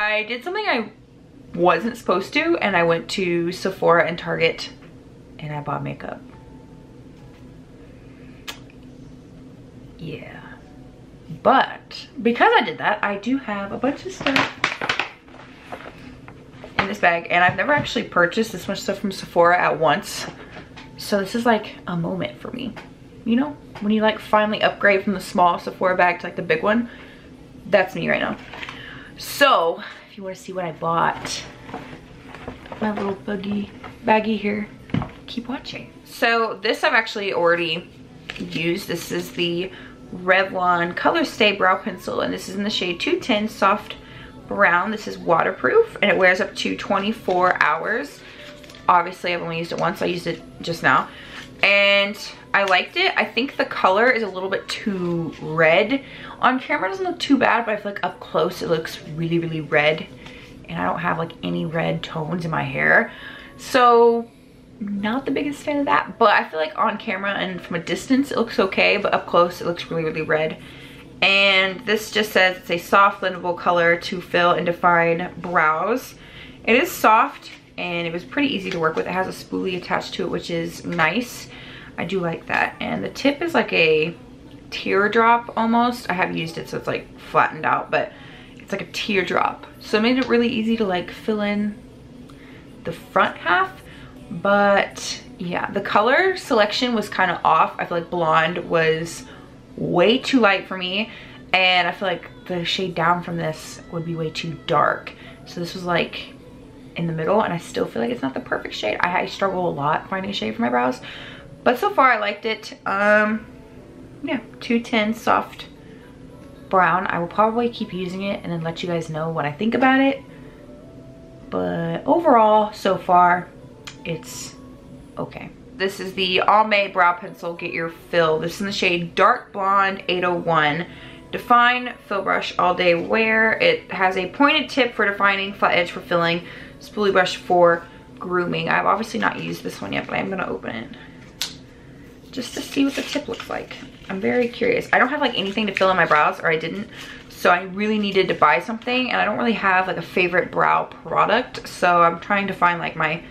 I did something I wasn't supposed to, and I went to Sephora and Target and I bought makeup. Yeah. But because I did that, I do have a bunch of stuff in this bag, and I've never actually purchased this much stuff from Sephora at once. So this is like a moment for me. You know, when you like finally upgrade from the small Sephora bag to like the big one, that's me right now. So if you want to see what I bought, my little baggie here, keep watching. So this I've actually already used. This is the Revlon Color Stay Brow Pencil, and this is in the shade 210 Soft Brown. This is waterproof and it wears up to 24 hours. Obviously I've only used it once. I used it just now and I liked it. I think the color is a little bit too red. On camera it doesn't look too bad, but I feel like up close it looks really, really red, and I don't have like any red tones in my hair, so not the biggest fan of that. But I feel like on camera and from a distance it looks okay, but up close it looks really, really red. And this just says it's a soft blendable color to fill and define brows. It is soft and it was pretty easy to work with. It has a spoolie attached to it, which is nice. I do like that. And the tip is like a teardrop almost. I have used it so it's like flattened out, but it's like a teardrop. So it made it really easy to like fill in the front half. But yeah, the color selection was kind of off. I feel like blonde was way too light for me, and I feel like the shade down from this would be way too dark. So this was like in the middle, and I still feel like it's not the perfect shade. I struggle a lot finding a shade for my brows, but so far I liked it. Yeah, 210 Soft Brown. I will probably keep using it and then let you guys know what I think about it, but overall so far it's okay. This is the Almay Brow Pencil Get Your Fill. This is in the shade Dark Blonde 801. Define Fill Brush All Day Wear. It has a pointed tip for defining, flat edge for filling, spoolie brush for grooming. I've obviously not used this one yet, but I'm gonna open it just to see what the tip looks like. I'm very curious. I don't have like anything to fill in my brows, or I didn't, so I really needed to buy something, and I don't really have like a favorite brow product, so I'm trying to find like my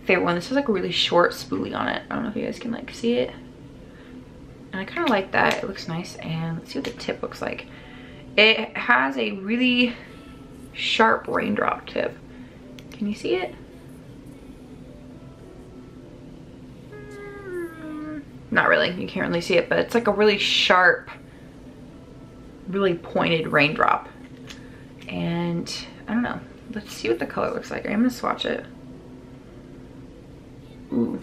favorite one. This has like a really short spoolie on it. I don't know if you guys can like see it, and I kind of like that. It looks nice. And let's see what the tip looks like. It has a really sharp raindrop tip. Can you see it? Not really, you can't really see it, but it's like a really sharp, really pointed raindrop. And I don't know, let's see what the color looks like. I'm gonna swatch it. Ooh,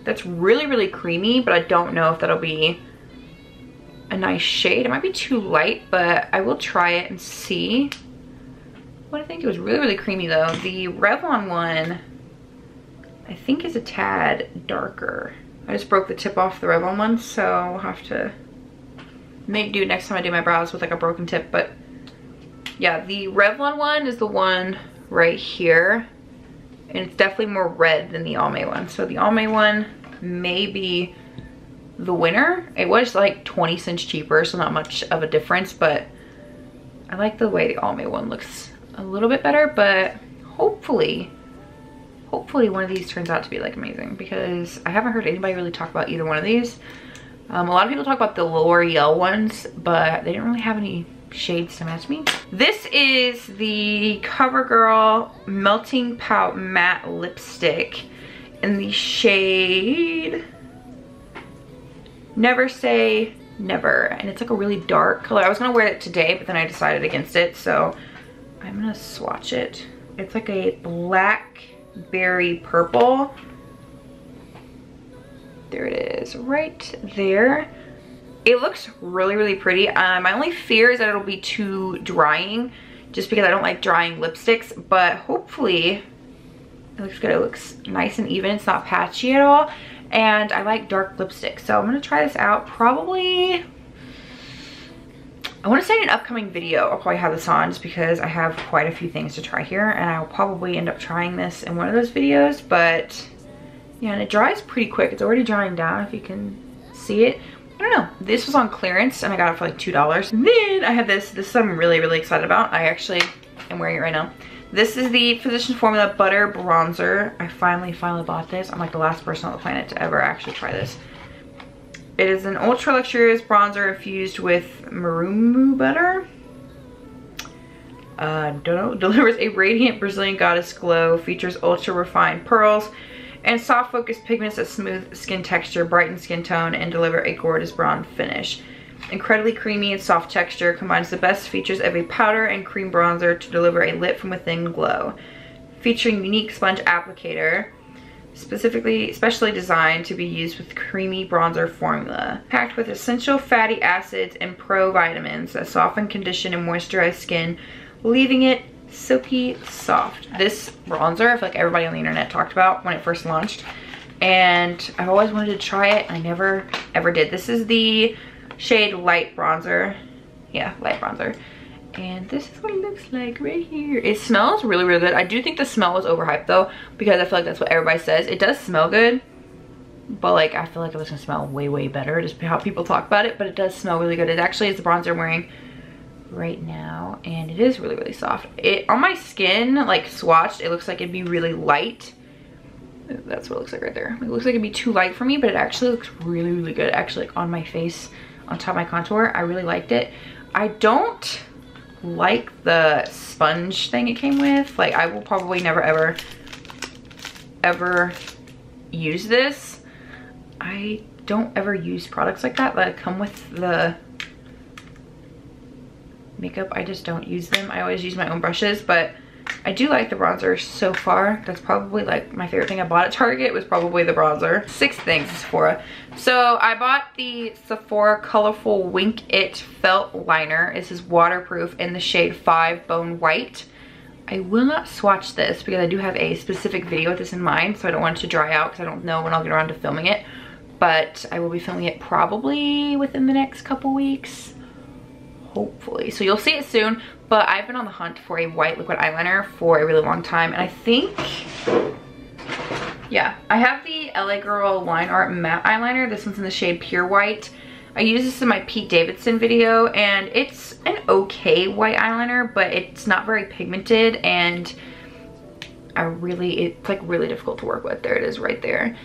that's really, really creamy, but I don't know if that'll be a nice shade. It might be too light, but I will try it and see what I think. It was really, really creamy though. The Revlon one, I think, is a tad darker. I just broke the tip off the Revlon one, so I'll have to make do next time I do my brows with like a broken tip. But yeah, the Revlon one is the one right here, and it's definitely more red than the Almay one. So the Almay one may be the winner. It was like 20 cents cheaper, so not much of a difference, but I like the way the Almay one looks a little bit better. But hopefully one of these turns out to be like amazing, because I haven't heard anybody really talk about either one of these. A lot of people talk about the L'Oreal ones, but they didn't really have any shades to match me. This is the CoverGirl Melting Pout Matte Lipstick in the shade Never Say Never, and it's like a really dark color. I was gonna wear it today, but then I decided against it, so I'm gonna swatch it. It's like a blackberry purple. There it is, right there. It looks really, really pretty. My only fear is that it'll be too drying, just because I don't like drying lipsticks, but hopefully it looks good. It looks nice and even. It's not patchy at all, and I like dark lipstick, so I'm gonna try this out. Probably, I want to say in an upcoming video I'll probably have this on, just because I have quite a few things to try here, and I'll probably end up trying this in one of those videos. But yeah, and it dries pretty quick. It's already drying down, if you can see it. I don't know. This was on clearance and I got it for like $2. And then I have this I'm really, really excited about. I actually am wearing it right now. This is the Physicians Formula Butter Bronzer. I finally bought this. I'm like the last person on the planet to ever actually try this. It is an ultra luxurious bronzer infused with marumu butter. Don't know. Delivers a radiant Brazilian goddess glow. Features ultra refined pearls and soft focused pigments that smooth skin texture, brighten skin tone, and deliver a gorgeous bronze finish. Incredibly creamy and soft texture, combines the best features of a powder and cream bronzer to deliver a lit from within glow. Featuring unique sponge applicator, specially designed to be used with creamy bronzer formula. Packed with essential fatty acids and provitamins that soften, condition, and moisturize skin, leaving it silky soft. This bronzer, I feel like everybody on the internet talked about when it first launched, and I've always wanted to try it. I never ever did. This is the shade Light Bronzer. Yeah, Light Bronzer. And this is what it looks like right here. It smells really, really good. I do think the smell was overhyped though, because I feel like that's what everybody says. It does smell good, but like I feel like it was gonna smell way, way better, just how people talk about it, but it does smell really good. It actually is the bronzer I'm wearing right now, and it is really, really soft. It on my skin, like swatched, it looks like it'd be really light. That's what it looks like right there. It looks like it'd be too light for me, but it actually looks really, really good. Actually, like on my face, on top of my contour, I really liked it. I don't like the sponge thing it came with. Like I will probably never ever use this. I don't ever use products like that come with the makeup. I just don't use them. I always use my own brushes, but I do like the bronzer so far. That's probably like my favorite thing I bought at Target was probably the bronzer. 6 things at Sephora. So I bought the Sephora Colorful Wink It Felt Liner. This is waterproof in the shade 5 Bone White. I will not swatch this because I do have a specific video with this in mind, so I don't want it to dry out because I don't know when I'll get around to filming it. But I will be filming it probably within the next couple weeks. Hopefully. So you'll see it soon, but I've been on the hunt for a white liquid eyeliner for a really long time, and I think, yeah, I have the LA Girl Line Art Matte Eyeliner. This one's in the shade Pure White. I used this in my Pete Davidson video, and it's an okay white eyeliner, but it's not very pigmented, and it's like really difficult to work with. There it is right there.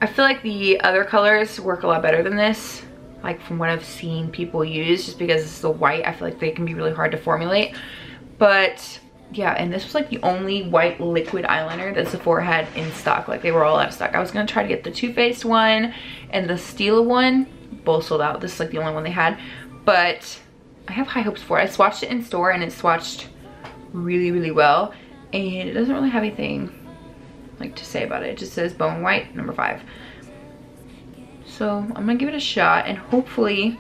I feel like the other colors work a lot better than this, like from what I've seen people use, just because it's the white. I feel like they can be really hard to formulate. But yeah, and this was like the only white liquid eyeliner that Sephora had in stock. Like they were all out of stock. I was gonna try to get the Too Faced one and the Stila one, both sold out. This is like the only one they had, but I have high hopes for it. I swatched it in store and it swatched really, really well, and it doesn't really have anything like to say about it. It just says Bone White number 5. So I'm gonna give it a shot and hopefully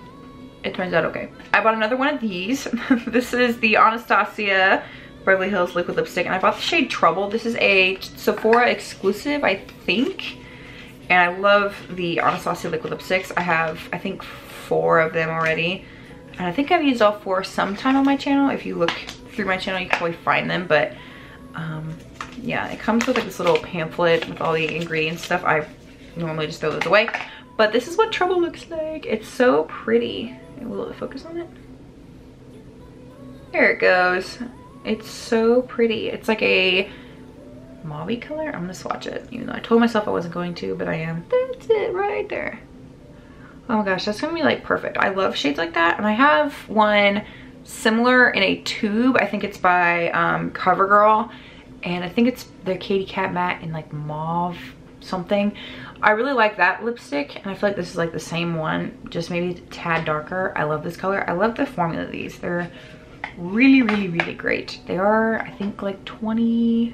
it turns out okay. I bought another one of these. This is the Anastasia Beverly Hills liquid lipstick, and I bought the shade Trouble. This is a Sephora exclusive, I think. And I love the Anastasia liquid lipsticks. I have, I think, 4 of them already. And I think I've used all 4 sometime on my channel. If you look through my channel, you can probably find them. But yeah, it comes with like this little pamphlet with all the ingredients stuff. I normally just throw those away. But this is what Trouble looks like. It's so pretty. Will it focus on it? There it goes. It's so pretty. It's like a mauve color. I'm gonna swatch it, even though I told myself I wasn't going to, but I am. That's it right there. Oh my gosh, that's gonna be like perfect. I love shades like that, and I have one similar in a tube. I think it's by CoverGirl, and I think it's the Katy Kat matte in like mauve something. I really like that lipstick, and I feel like this is like the same one, just maybe a tad darker. I love this color. I love the formula of these. They're really, really, really great. They are, I think, like $20-ish.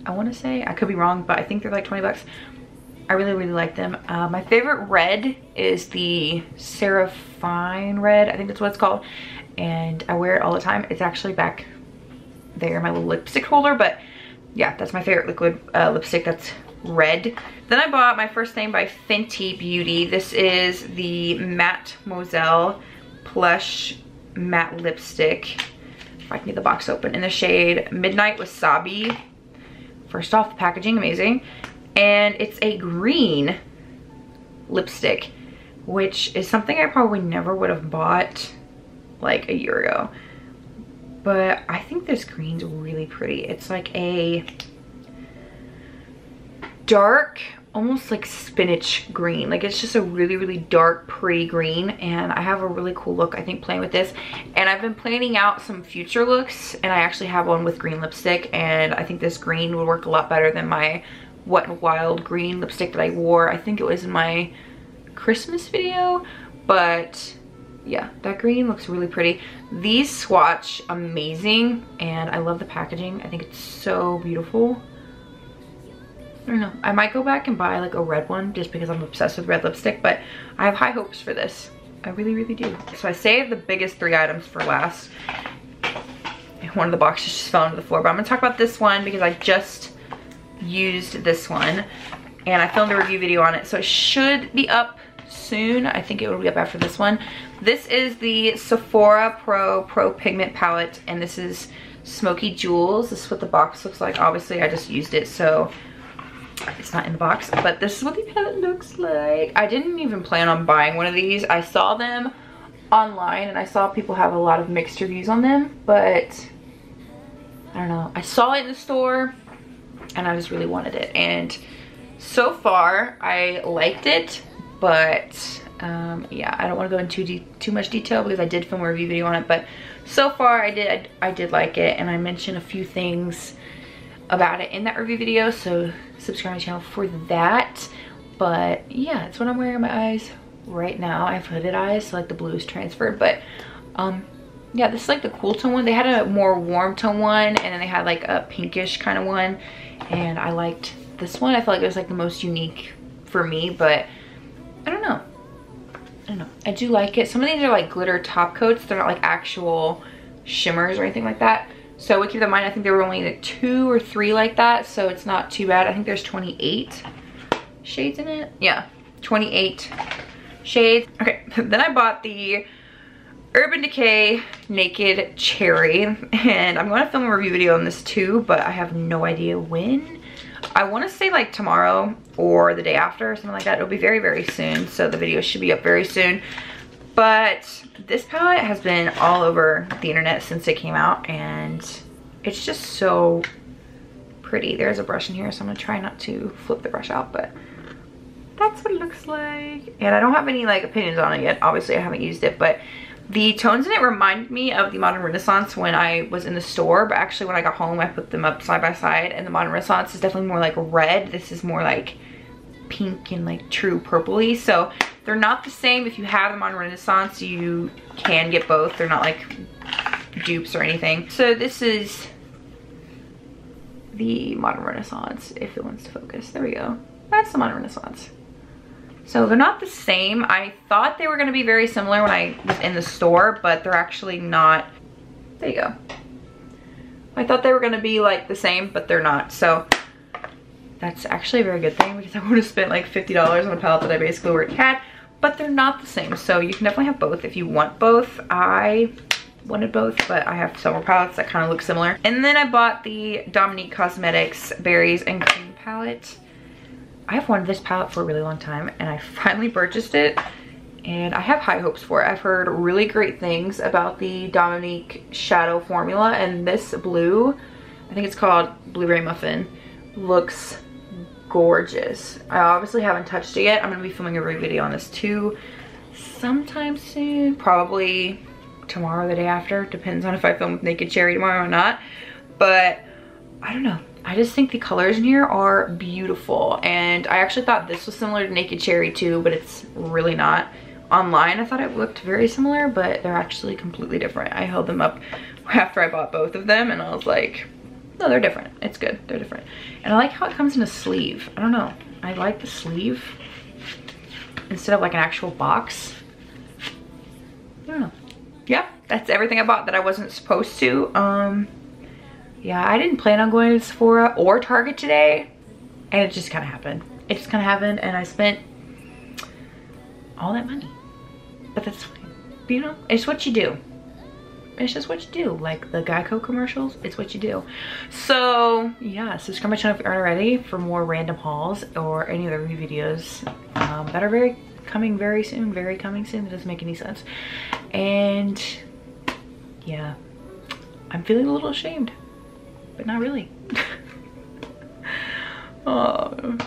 I want to say. I could be wrong, but I think they're like 20 bucks. I really, really like them. My favorite red is the Seraphine red. I think that's what it's called. And I wear it all the time. It's actually back there in my little lipstick holder, but yeah, that's my favorite liquid lipstick that's red. Then I bought my first thing by Fenty Beauty. This is the Matte Moselle Plush Matte Lipstick. If I can get the box open, in the shade Midnight Wasabi. First off, the packaging, amazing. and it's a green lipstick, which is something I probably never would have bought like a year ago. But I think this green's really pretty. It's like a dark, almost like spinach green. Like it's just a really, really dark, pretty green. And I have a really cool look, I think, playing with this. And I've been planning out some future looks, and I actually have one with green lipstick. And I think this green would work a lot better than my Wet n Wild green lipstick that I wore. I think it was in my Christmas video. But yeah, that green looks really pretty. These swatch amazing, and I love the packaging. I think it's so beautiful. I don't know, I might go back and buy like a red one just because I'm obsessed with red lipstick, but I have high hopes for this. I really, really do. So I saved the biggest 3 items for last. One of the boxes just fell onto the floor, but I'm gonna talk about this one because I just used this one and I filmed a review video on it, so it should be up soon. I think it will be up after this one. This is the Sephora Pro Pigment Palette, and this is Smoky Jewels. This is what the box looks like. Obviously, I just used it, so it's not in the box, but this is what the palette looks like. I didn't even plan on buying one of these. I saw them online, and I saw people have a lot of mixed reviews on them, but I don't know. I saw it in the store, and I just really wanted it, and so far, I liked it. But yeah, I don't want to go into too much detail because I did film a review video on it, but so far I did like it, and I mentioned a few things about it in that review video, so subscribe to my channel for that. But yeah, that's what I'm wearing on my eyes right now. I have hooded eyes, so like the blue is transferred, but yeah, this is like the cool tone one. They had a more warm tone one, and then they had like a pinkish kind of one, and I liked this one. I felt like it was like the most unique for me, but I don't know. I do like it. Some of these are like glitter top coats. They're not like actual shimmers or anything like that. So we keep that in mind. I think there were only like 2 or 3 like that, so it's not too bad. I think there's 28 shades in it. Yeah, 28 shades. Okay, then I bought the Urban Decay Naked Cherry, and I'm going to film a review video on this too, but I have no idea when. I want to say like tomorrow or the day after or something like that. It'll be very, very soon, so the video should be up very soon. But this palette has been all over the internet since it came out, and it's just so pretty. There's a brush in here, so I'm gonna try not to flip the brush out, but that's what it looks like. And I don't have any like opinions on it yet. Obviously I haven't used it, but the tones in it remind me of the Modern Renaissance when I was in the store, but actually when I got home I put them up side by side, and the Modern Renaissance is definitely more like red. This is more like pink and like true purpley, so they're not the same. If you have the Modern Renaissance, you can get both. They're not like dupes or anything. So this is the Modern Renaissance, if it wants to focus. There we go. That's the Modern Renaissance. So they're not the same. I thought they were going to be very similar when I was in the store, but they're actually not. There you go. I thought they were going to be like the same, but they're not. So that's actually a very good thing, because I would have spent like $50 on a palette that I basically already had, but they're not the same. So you can definitely have both if you want both. I wanted both, but I have several palettes that kind of look similar. And then I bought the Dominique Cosmetics Berries and Cream palette. I've wanted this palette for a really long time, and I finally purchased it, and I have high hopes for it. I've heard really great things about the Dominique Shadow formula, and this blue, I think it's called Blueberry Muffin, looks gorgeous. I obviously haven't touched it yet. I'm going to be filming a review video on this too sometime soon, probably tomorrow or the day after. Depends on if I film with Naked Cherry tomorrow or not, but I don't know. I just think the colors in here are beautiful, and I actually thought this was similar to Naked Cherry too, but it's really not. Online I thought it looked very similar, but they're actually completely different. I held them up after I bought both of them, and I was like, no, they're different. It's good, they're different. And I like how it comes in a sleeve. I don't know, I like the sleeve instead of like an actual box. I don't know. Yeah, that's everything I bought that I wasn't supposed to. Yeah, I didn't plan on going to Sephora or Target today, and it just kind of happened. It just kind of happened, and I spent all that money. But that's fine. You know, it's what you do. It's just what you do. Like the Geico commercials, it's what you do. So yeah, subscribe to my channel if you aren't already for more random hauls or any other videos that are coming very soon. It doesn't make any sense. And yeah, I'm feeling a little ashamed, but not really. Oh.